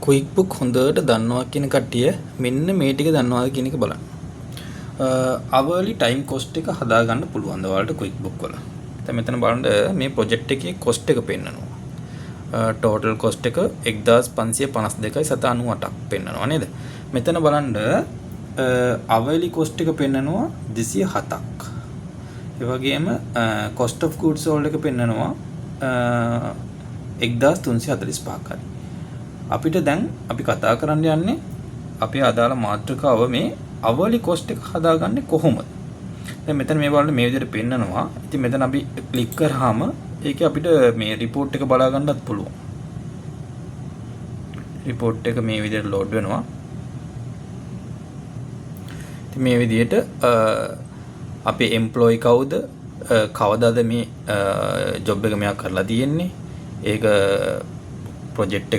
QuickBook හොඳට දන්නවා කියන කට්ටිය මෙන්න මේ ටික දන්නවාද කියන එක බලන්න. hourly time cost එක හදාගන්න පුළුවන් ද ඔයාලට QuickBook වල. දැන් මෙතන බලන්න මේ project එකේ cost එක පෙන්නනවා. total cost එක 1552.98ක් පෙන්නනවා නේද? මෙතන බලන්න hourly cost එක පෙන්නනවා 207ක්. ඒ වගේම cost of goods sold එක පෙන්නනවා 1345ක්. අපිට දැන් අපි කතා කරන්න යන්නේ අපේ අදාළ මාතෘකාව මේ hourly cost එක හදාගන්නේ කොහොමද? දැන් මෙතන මේ බලන්න මේ විදිහට පෙන්නනවා. ඉතින් මෙතන අපි ක්ලික් කරාම ඒකේ අපිට මේ report එක බලා ගන්නත් පුළුවන්. report එක මේ විදිහට load වෙනවා. ඉතින් මේ විදිහට අපේ employee කවුද? කවදාද මේ job එක මෙයා කරලා තියෙන්නේ? ඒක project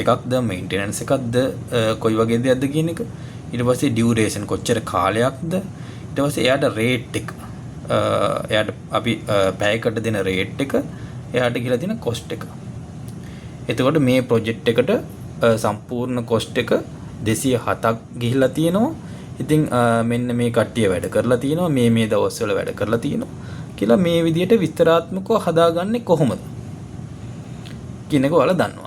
එකක්ද maintenance එකක්ද කොයි වගේ දෙයක්ද කියන එක. ඊට පස්සේ duration කොච්චර කාලයක්ද. ඊට පස්සේ එයාට rate එක එයාට අපි පැයකට දෙන rate එක එයාට කියලා තියෙන cost එක. එතකොට මේ project එකට සම්පූර්ණ cost එක 207ක් ගිහිල්ලා තියෙනවා. ඉතින් මෙන්න මේ කට්ටිය වැඩ කරලා තියෙනවා මේ දවස්වල වැඩ කරලා තියෙනවා කියලා මේ විදිහට විස්තරාත්මකව හදාගන්නේ කොහොමද කියන එක ඔයාලා දන්නවා.